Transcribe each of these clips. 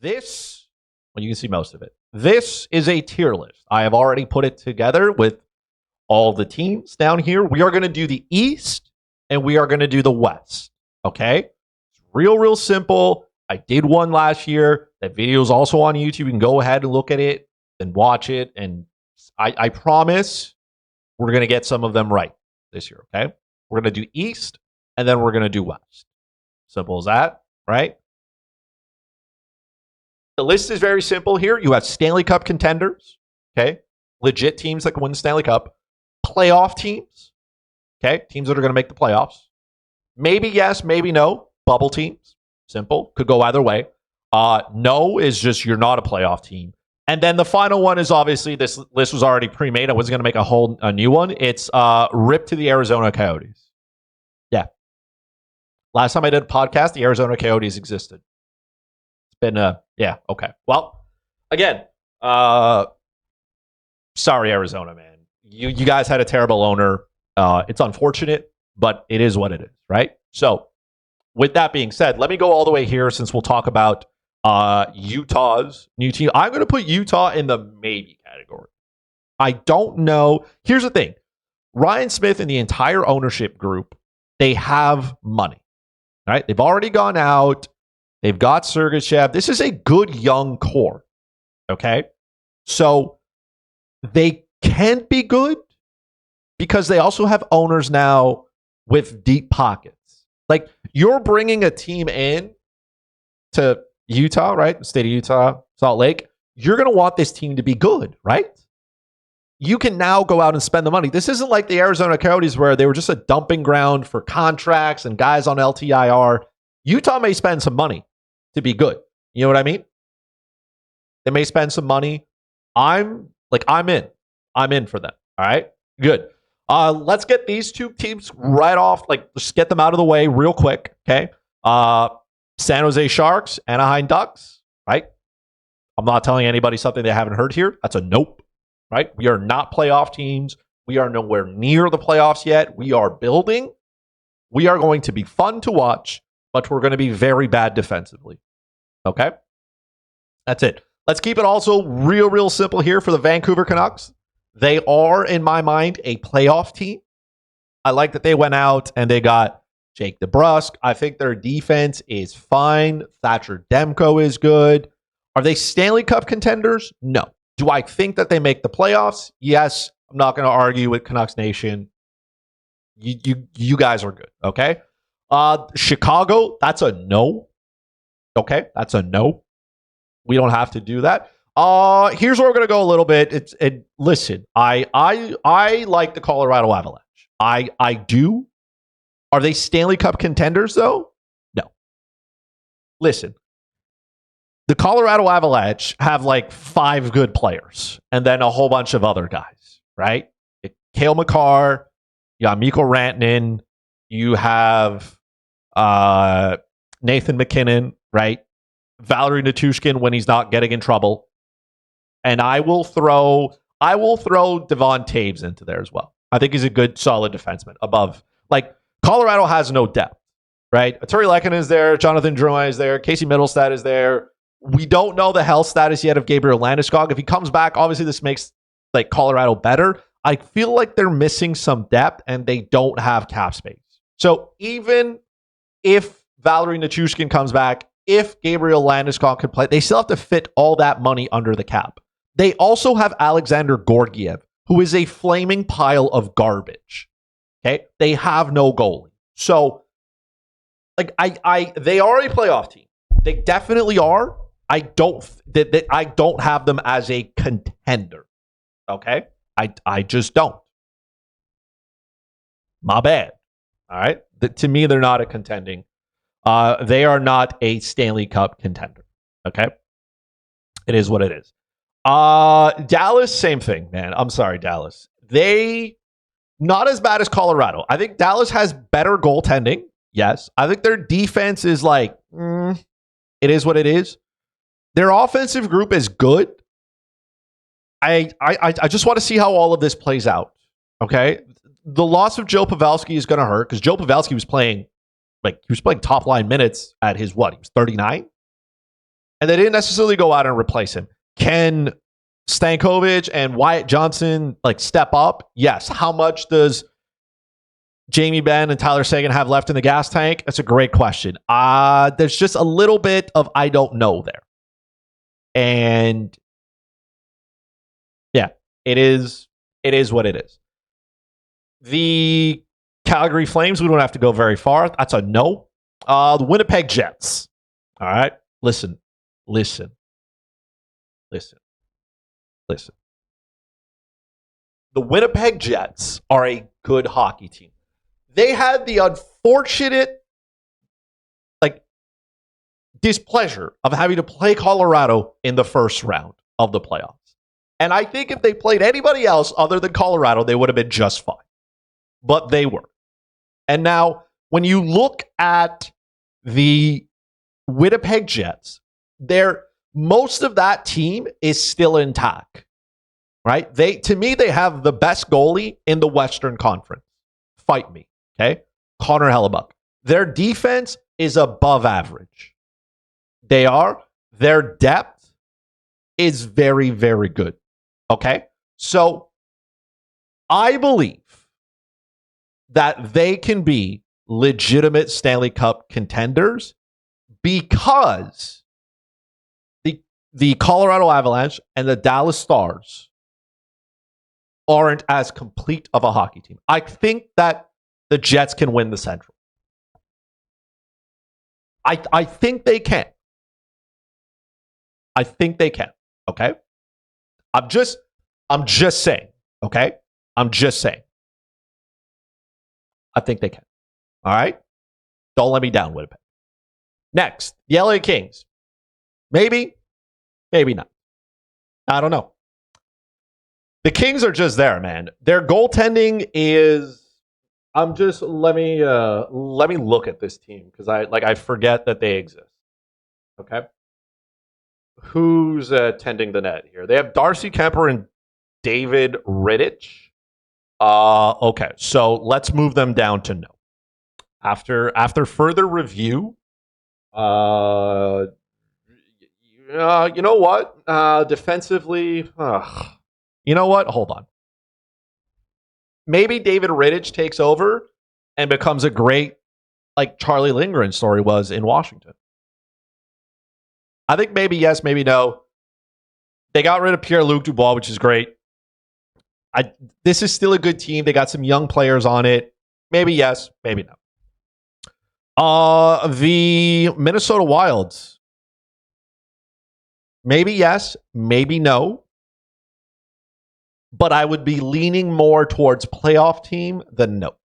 This, well, you can see most of it. This is a tier list. I have already put it together with all the teams down here. We are going to do the East and we are going to do the West. Okay? It's real simple. I did one last year. That video is also on YouTube. You can go ahead and look at it and watch it. And I promise we're going to get some of them right this year. Okay? We're going to do East and then we're going to do West. Simple as that, right? The list is very simple here. You have Stanley Cup contenders, okay? Legit teams that can win the Stanley Cup. Playoff teams, okay? Teams that are going to make the playoffs. Maybe yes, maybe no. Bubble teams, simple. Could go either way. No is just you're not a playoff team. And then the final one is obviously this list was already pre-made. I wasn't going to make a new one. It's RIP to the Arizona Coyotes. Yeah. Last time I did a podcast, the Arizona Coyotes existed. Been yeah, okay. Well, again, sorry, Arizona, man. You guys had a terrible owner. It's unfortunate, but it is what it is, right? So, with that being said, let me go all the way here since we'll talk about Utah's new team. I'm going to put Utah in the maybe category. I don't know. Here's the thing. Ryan Smith and the entire ownership group, they have money, right? They've already gone out. They've got Sergachev. This is a good young core, okay? So they can be good because they also have owners now with deep pockets. Like, you're bringing a team in to Utah, right? The state of Utah, Salt Lake. You're going to want this team to be good, right? You can now go out and spend the money. This isn't like the Arizona Coyotes where they were just a dumping ground for contracts and guys on LTIR. Utah may spend some money to be good. You know what I mean? They may spend some money. I'm in. I'm in for them. All right? Good. Let's get these two teams right off. Let's get them out of the way real quick. Okay? San Jose Sharks, Anaheim Ducks, right? I'm not telling anybody something they haven't heard here. That's a nope, right? We are not playoff teams. We are nowhere near the playoffs yet. We are building. We are going to be fun to watch, but we're going to be very bad defensively. Okay? That's it. Let's keep it also real simple here for the Vancouver Canucks. They are, in my mind, a playoff team. I like that they went out and they got Jake DeBrusk. I think their defense is fine. Thatcher Demko is good. Are they Stanley Cup contenders? No. Do I think that they make the playoffs? Yes. I'm not going to argue with Canucks Nation. You guys are good. Okay? Chicago, that's a no. Okay, that's a no. We don't have to do that. Here's where we're gonna go a little bit. Listen, I like the Colorado Avalanche. I do. Are they Stanley Cup contenders though? No. Listen, the Colorado Avalanche have like 5 good players and then a whole bunch of other guys, right? Cale Makar, you got Mikko Rantanen, you have Nathan McKinnon, right? Valerie Natushkin when he's not getting in trouble. And I will throw Devon Taves into there as well. I think he's a good, solid defenseman above. Like, Colorado has no depth, right? Artturi Lehkonen is there. Jonathan Drouin is there. Casey Middlestad is there. We don't know the health status yet of Gabriel Landeskog. If he comes back, obviously this makes like Colorado better. I feel like they're missing some depth and they don't have cap space. So even if Valerie Nichushkin comes back, if Gabriel Landeskog could play, they still have to fit all that money under the cap. They also have Alexander Gorgiev, who is a flaming pile of garbage. Okay? They have no goalie. So, like, they are a playoff team. They definitely are. I don't have them as a contender. Okay? I just don't. My bad. All right? To me, they're not a contending. They are not a Stanley Cup contender. Okay? It is what it is. Dallas, same thing, man. I'm sorry, Dallas. They, not as bad as Colorado. I think Dallas has better goaltending. Yes. I think their defense is like, it is what it is. Their offensive group is good. I just want to see how all of this plays out. Okay? The loss of Joe Pavelski is going to hurt because Joe Pavelski was playing top line minutes at his what? He was 39. And they didn't necessarily go out and replace him. Can Stankovic and Wyatt Johnson like step up? Yes. How much does Jamie Benn and Tyler Seguin have left in the gas tank? That's a great question. There's just a little bit of I don't know there. And yeah, it is what it is. The Calgary Flames, we don't have to go very far. That's a no. The Winnipeg Jets. All right. Listen. The Winnipeg Jets are a good hockey team. They had the unfortunate displeasure of having to play Colorado in the first round of the playoffs. And I think if they played anybody else other than Colorado, they would have been just fine. But they were. And now, when you look at the Winnipeg Jets, most of that team is still intact. Right? To me, they have the best goalie in the Western Conference. Fight me. Okay? Connor Hellebuck. Their defense is above average. Their depth is very, very good. Okay? So, I believe that they can be legitimate Stanley Cup contenders because the Colorado Avalanche and the Dallas Stars aren't as complete of a hockey team. I think that the Jets can win the Central. I think they can. I think they can. Okay? I'm just saying. Okay? I'm just saying. I think they can. All right? Don't let me down, Winnipeg. Next, the LA Kings. Maybe, maybe not. I don't know. The Kings are just there, man. Their goaltending is. Let me look at this team because I forget that they exist. Okay. Who's tending the net here? They have Darcy Kemper and David Rittich. Okay, so let's move them down to no. After further review, you know what? Defensively, you know what? Hold on. Maybe David Rittich takes over and becomes a great, like Charlie Lindgren story was in Washington. I think maybe yes, maybe no. They got rid of Pierre-Luc Dubois, which is great. This is still a good team. They got some young players on it. Maybe yes, maybe no. The Minnesota Wilds. Maybe yes, maybe no. But I would be leaning more towards playoff team than nope.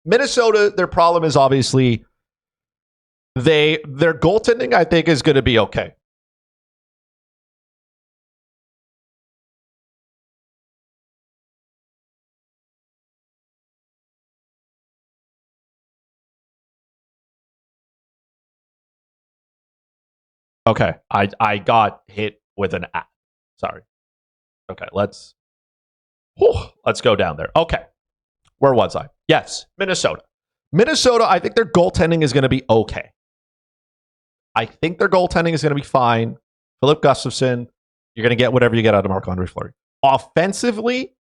Minnesota, their problem is obviously their goaltending, I think, is going to be okay. Okay, I got hit with an ad. Sorry. Okay, let's go down there. Okay, where was I? Yes, Minnesota. Minnesota, I think their goaltending is going to be okay. I think their goaltending is going to be fine. Philip Gustafsson, you're going to get whatever you get out of Marc-Andre Fleury. Offensively,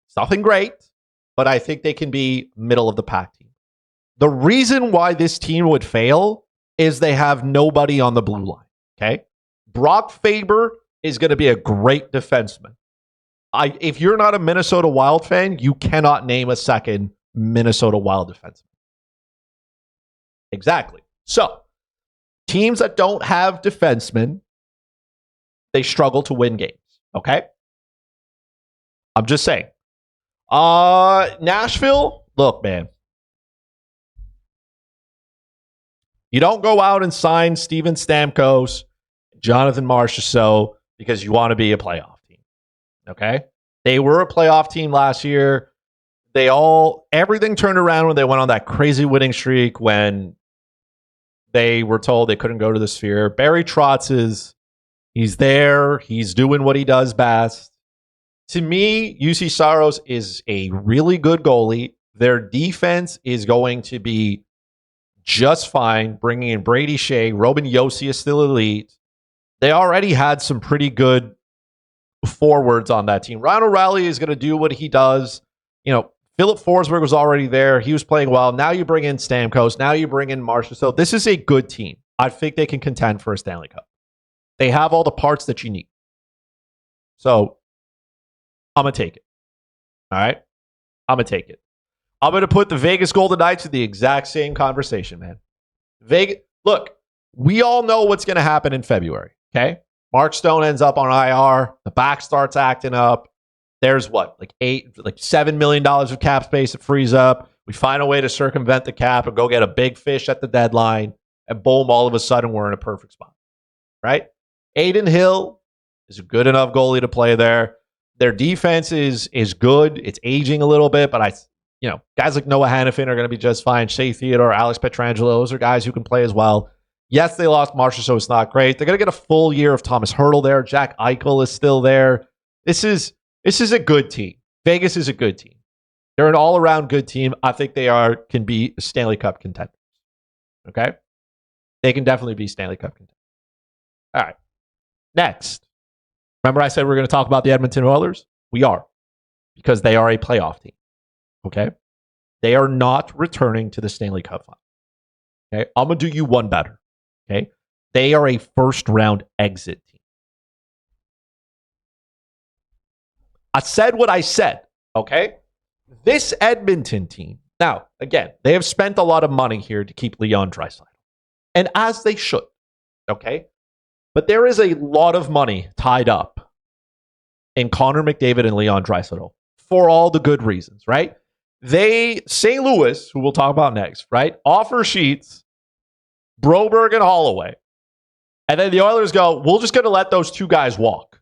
it's nothing great, but I think they can be middle of the pack team. The reason why this team would fail is they have nobody on the blue line. Okay? Brock Faber is going to be a great defenseman. If you're not a Minnesota Wild fan, you cannot name a second Minnesota Wild defenseman. Exactly. So, teams that don't have defensemen, they struggle to win games. Okay? I'm just saying. Nashville, look, man. You don't go out and sign Steven Stamkos, Jonathan Marchessault because you want to be a playoff team. Okay? They were a playoff team last year. Everything turned around when they went on that crazy winning streak when they were told they couldn't go to the Sphere. Barry Trotz he's there. He's doing what he does best. To me, UC Saros is a really good goalie. Their defense is going to be just fine. Bringing in Brady Shea. Robin Yossi is still elite. They already had some pretty good forwards on that team. Ryan O'Reilly is going to do what he does. Philip Forsberg was already there. He was playing well. Now you bring in Stamkos. Now you bring in Marshall. So this is a good team. I think they can contend for a Stanley Cup. They have all the parts that you need. So I'm going to take it. All right? I'm going to take it. I'm going to put the Vegas Golden Knights in the exact same conversation, man. Look, we all know what's going to happen in February, okay? Mark Stone ends up on IR. The back starts acting up. There's $7 million of cap space that frees up. We find a way to circumvent the cap and go get a big fish at the deadline. And boom, all of a sudden we're in a perfect spot, right? Aiden Hill is a good enough goalie to play there. Their defense is good. It's aging a little bit, but guys like Noah Hannafin are going to be just fine. Shea Theodore, Alex Pietrangelo, those are guys who can play as well. Yes, they lost Marshall, so it's not great. They're going to get a full year of Thomas Hertl there. Jack Eichel is still there. This is a good team. Vegas is a good team. They're an all-around good team. I think they can be Stanley Cup contenders. Okay? They can definitely be Stanley Cup contenders. All right. Next. Remember I said we're going to talk about the Edmonton Oilers? We are. Because they are a playoff team. Okay? They are not returning to the Stanley Cup final. Okay? I'm going to do you one better. Okay? They are a first-round exit team. I said what I said. Okay? This Edmonton team, now, again, they have spent a lot of money here to keep Leon Draisaitl. And as they should. Okay? But there is a lot of money tied up in Connor McDavid and Leon Draisaitl for all the good reasons, right? St. Louis, who we'll talk about next, right, offer sheets, Broberg and Holloway. And then the Oilers go, we're just going to let those two guys walk.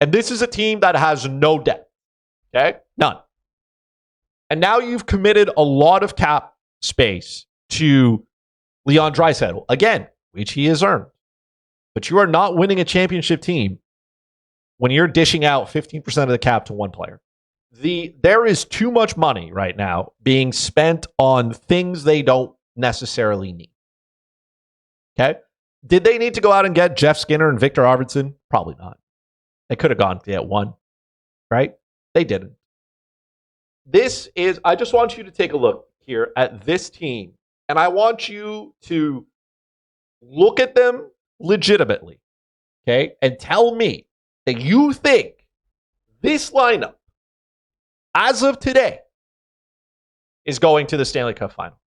And this is a team that has no debt. Okay? None. And now you've committed a lot of cap space to Leon Draisaitl. Again, which he has earned. But you are not winning a championship team when you're dishing out 15% of the cap to one player. There is too much money right now being spent on things they don't necessarily need. Okay? Did they need to go out and get Jeff Skinner and Victor Arvidsson? Probably not. They could have gone to get one. Right? They didn't. I just want you to take a look here at this team. And I want you to look at them legitimately. Okay? And tell me that you think this lineup, as of today, is going to the Stanley Cup final.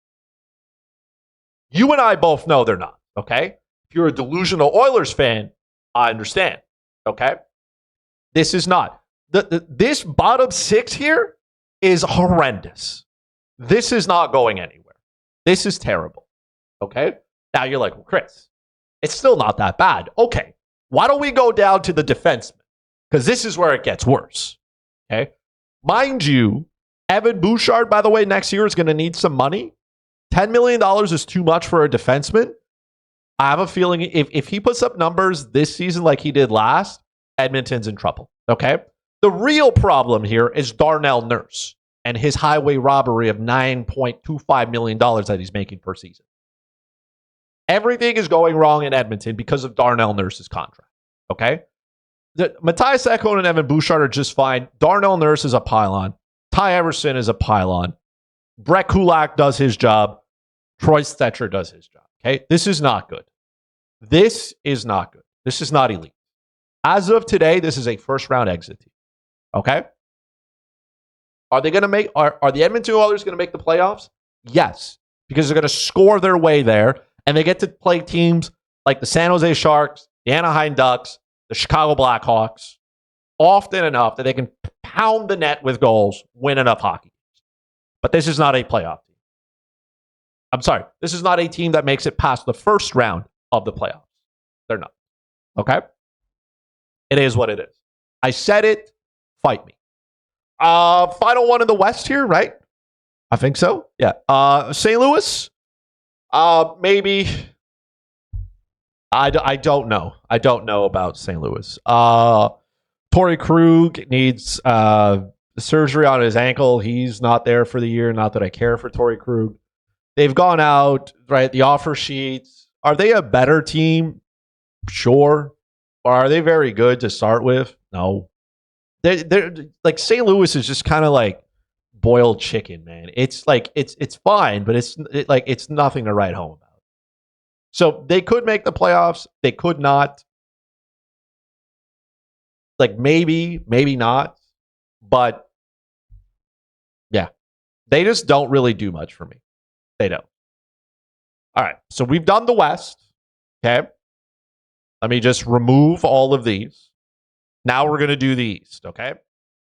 You and I both know they're not, okay? If you're a delusional Oilers fan, I understand, okay? This is not. This bottom six here is horrendous. This is not going anywhere. This is terrible, okay? Now you're like, well, Chris, it's still not that bad. Okay, why don't we go down to the defensemen? Because this is where it gets worse, okay? Mind you, Evan Bouchard, by the way, next year is going to need some money. $10 million is too much for a defenseman. I have a feeling if he puts up numbers this season like he did last, Edmonton's in trouble. Okay? The real problem here is Darnell Nurse and his highway robbery of $9.25 million that he's making per season. Everything is going wrong in Edmonton because of Darnell Nurse's contract. Okay? Matthias Ekholm and Evan Bouchard are just fine. Darnell Nurse is a pylon. Ty Everson is a pylon. Brett Kulak does his job. Troy Stetcher does his job. Okay? This is not good. This is not good. This is not elite. As of today, this is a first-round exit team. Okay? Are they going to make? Are the Edmonton Oilers going to make the playoffs? Yes, because they're going to score their way there, and they get to play teams like the San Jose Sharks, the Anaheim Ducks, the Chicago Blackhawks, often enough that they can pound the net with goals, win enough hockey games. But this is not a playoff team. I'm sorry. This is not a team that makes it past the first round of the playoffs. They're not. Okay? It is what it is. I said it. Fight me. Final one in the West here, right? I think so. Yeah. St. Louis? Maybe. I don't know. I don't know about St. Louis. Torrey Krug needs surgery on his ankle. He's not there for the year. Not that I care for Torrey Krug. They've gone out, right? The offer sheets. Are they a better team? Sure. Are they very good to start with? No. They're like St. Louis is just kind of like boiled chicken, man. It's like it's fine, but it's nothing to write home about. So they could make the playoffs. They could not. Like maybe, maybe not. But yeah, they just don't really do much for me. They don't. All right. So we've done the West. Okay. Let me just remove all of these. Now we're going to do the East. Okay.